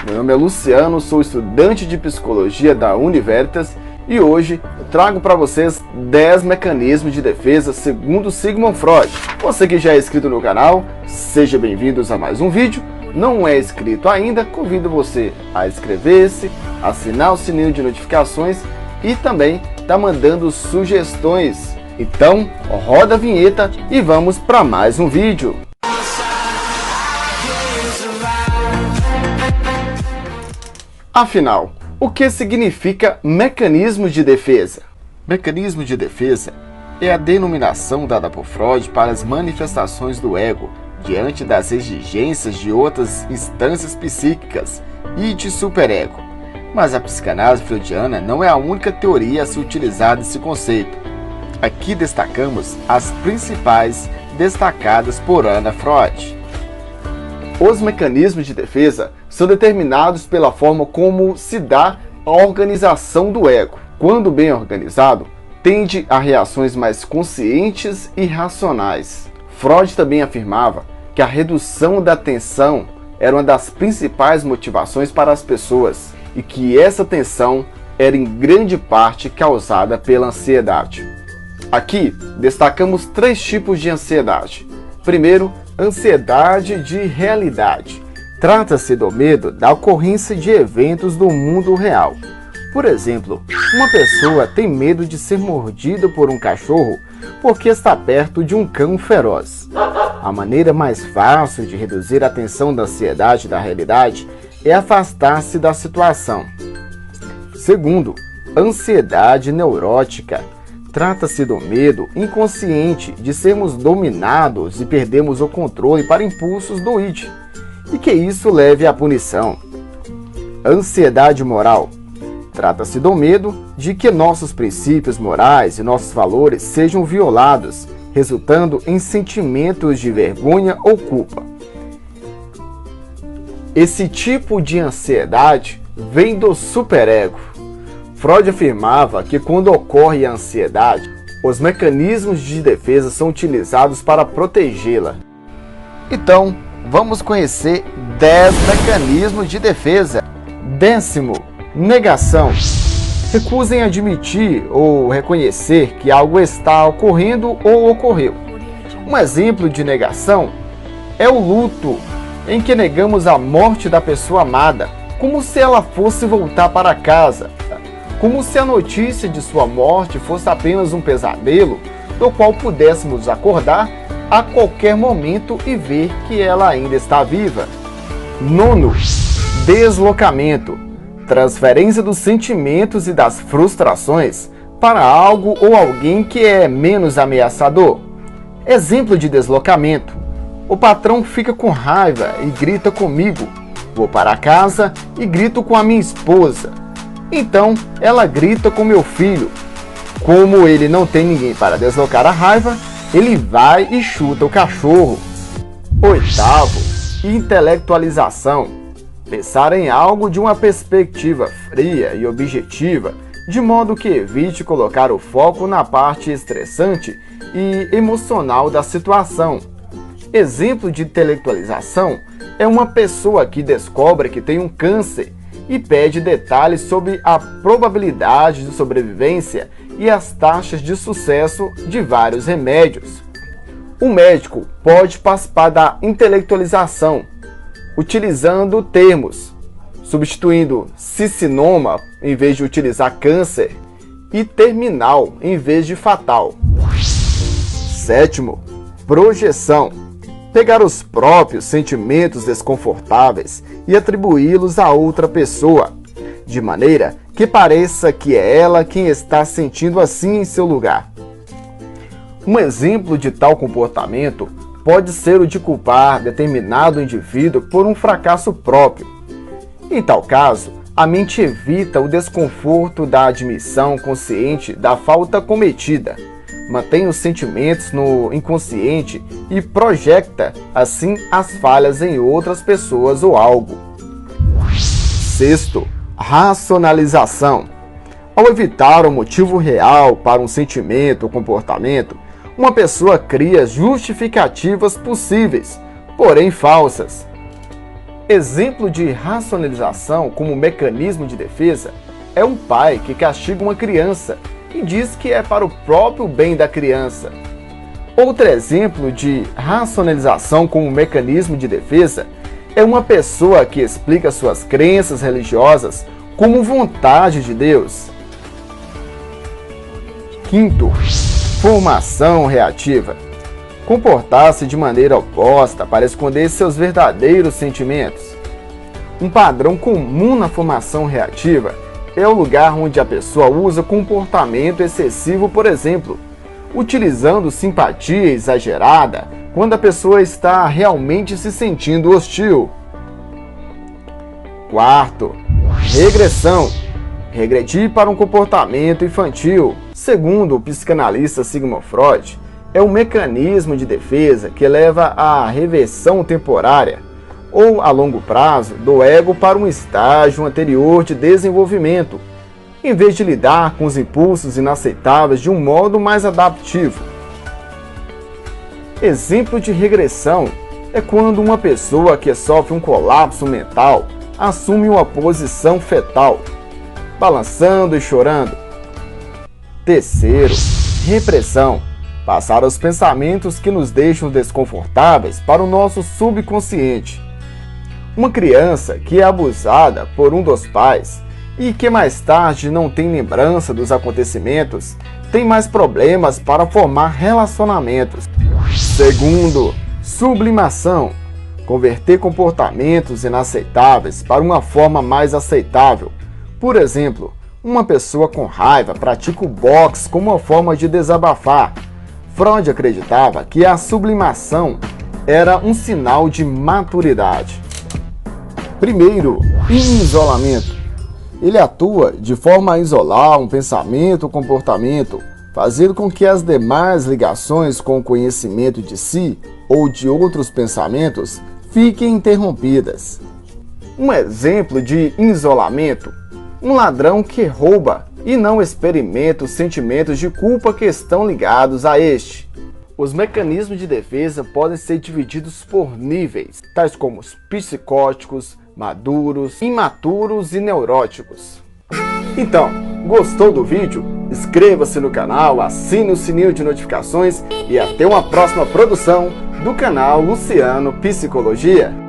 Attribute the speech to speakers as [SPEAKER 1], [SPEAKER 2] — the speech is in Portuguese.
[SPEAKER 1] Meu nome é Luciano, sou estudante de Psicologia da Univeritas e hoje trago para vocês 10 mecanismos de defesa segundo Sigmund Freud. Você que já é inscrito no canal, seja bem-vindos a mais um vídeo. Não é inscrito ainda, convido você a inscrever-se, assinar o sininho de notificações e também tá mandando sugestões. Então, roda a vinheta e vamos para mais um vídeo. Afinal, o que significa mecanismo de defesa? Mecanismo de defesa é a denominação dada por Freud para as manifestações do ego diante das exigências de outras instâncias psíquicas e de superego. Mas a psicanálise freudiana não é a única teoria a se utilizar desse conceito. Aqui destacamos as principais destacadas por Anna Freud. Os mecanismos de defesa são determinados pela forma como se dá a organização do ego. Quando bem organizado, tende a reações mais conscientes e racionais. Freud também afirmava que a redução da tensão era uma das principais motivações para as pessoas e que essa tensão era em grande parte causada pela ansiedade. Aqui destacamos 3 tipos de ansiedade. Primeiro, ansiedade de realidade. Trata-se do medo da ocorrência de eventos do mundo real. Por exemplo, uma pessoa tem medo de ser mordida por um cachorro porque está perto de um cão feroz. A maneira mais fácil de reduzir a tensão da ansiedade da realidade é afastar-se da situação. Segundo, ansiedade neurótica. Trata-se do medo inconsciente de sermos dominados e perdermos o controle para impulsos do id, e que isso leve à punição. Ansiedade moral. Trata-se do medo de que nossos princípios morais e nossos valores sejam violados, resultando em sentimentos de vergonha ou culpa. Esse tipo de ansiedade vem do superego. Freud afirmava que quando ocorre a ansiedade, os mecanismos de defesa são utilizados para protegê-la. Então, vamos conhecer 10 mecanismos de defesa. 10º, negação. Recusem admitir ou reconhecer que algo está ocorrendo ou ocorreu. Um exemplo de negação é o luto, em que negamos a morte da pessoa amada, como se ela fosse voltar para casa. Como se a notícia de sua morte fosse apenas um pesadelo, do qual pudéssemos acordar a qualquer momento e ver que ela ainda está viva. 9º, deslocamento. Transferência dos sentimentos e das frustrações para algo ou alguém que é menos ameaçador. Exemplo de deslocamento. O patrão fica com raiva e grita comigo. Vou para casa e grito com a minha esposa. Então, ela grita com meu filho. Como ele não tem ninguém para deslocar a raiva, ele vai e chuta o cachorro. 8º, intelectualização. Pensar em algo de uma perspectiva fria e objetiva, de modo que evite colocar o foco na parte estressante e emocional da situação. Exemplo de intelectualização é uma pessoa que descobre que tem um câncer e pede detalhes sobre a probabilidade de sobrevivência e as taxas de sucesso de vários remédios. O médico pode participar da intelectualização, utilizando termos, substituindo cicinoma em vez de utilizar câncer e terminal em vez de fatal. 7º, projeção. Pegar os próprios sentimentos desconfortáveis e atribuí-los a outra pessoa, de maneira que pareça que é ela quem está sentindo assim em seu lugar. Um exemplo de tal comportamento pode ser o de culpar determinado indivíduo por um fracasso próprio. Em tal caso, a mente evita o desconforto da admissão consciente da falta cometida, mantém os sentimentos no inconsciente e projeta, assim, as falhas em outras pessoas ou algo. 6º, racionalização. Ao evitar o motivo real para um sentimento ou comportamento, uma pessoa cria justificativas possíveis, porém falsas. Exemplo de racionalização como mecanismo de defesa é um pai que castiga uma criança e diz que é para o próprio bem da criança. Outro exemplo de racionalização como mecanismo de defesa é uma pessoa que explica suas crenças religiosas como vontade de Deus. Quinto, formação reativa. Comportar-se de maneira oposta para esconder seus verdadeiros sentimentos. Um padrão comum na formação reativa é o lugar onde a pessoa usa comportamento excessivo, por exemplo, utilizando simpatia exagerada quando a pessoa está realmente se sentindo hostil. Quarto, regressão. Regredir para um comportamento infantil. Segundo o psicanalista Sigmund Freud, é um mecanismo de defesa que leva à reversão temporária ou a longo prazo do ego para um estágio anterior de desenvolvimento, em vez de lidar com os impulsos inaceitáveis de um modo mais adaptivo. Exemplo de regressão é quando uma pessoa que sofre um colapso mental assume uma posição fetal, balançando e chorando. Terceiro, repressão. Passar os pensamentos que nos deixam desconfortáveis para o nosso subconsciente. Uma criança que é abusada por um dos pais e que mais tarde não tem lembrança dos acontecimentos tem mais problemas para formar relacionamentos. Segundo, sublimação. Converter comportamentos inaceitáveis para uma forma mais aceitável. Por exemplo, uma pessoa com raiva pratica o boxe como uma forma de desabafar. Freud acreditava que a sublimação era um sinal de maturidade. Primeiro, isolamento. Ele atua de forma a isolar um pensamento ou comportamento, fazendo com que as demais ligações com o conhecimento de si ou de outros pensamentos fiquem interrompidas. Um exemplo de isolamento: um ladrão que rouba e não experimenta os sentimentos de culpa que estão ligados a este. Os mecanismos de defesa podem ser divididos por níveis, tais como os psicóticos, maduros, imaturos e neuróticos. Então, gostou do vídeo? Inscreva-se no canal, assine o sininho de notificações e até uma próxima produção do canal Luciano Psicologia.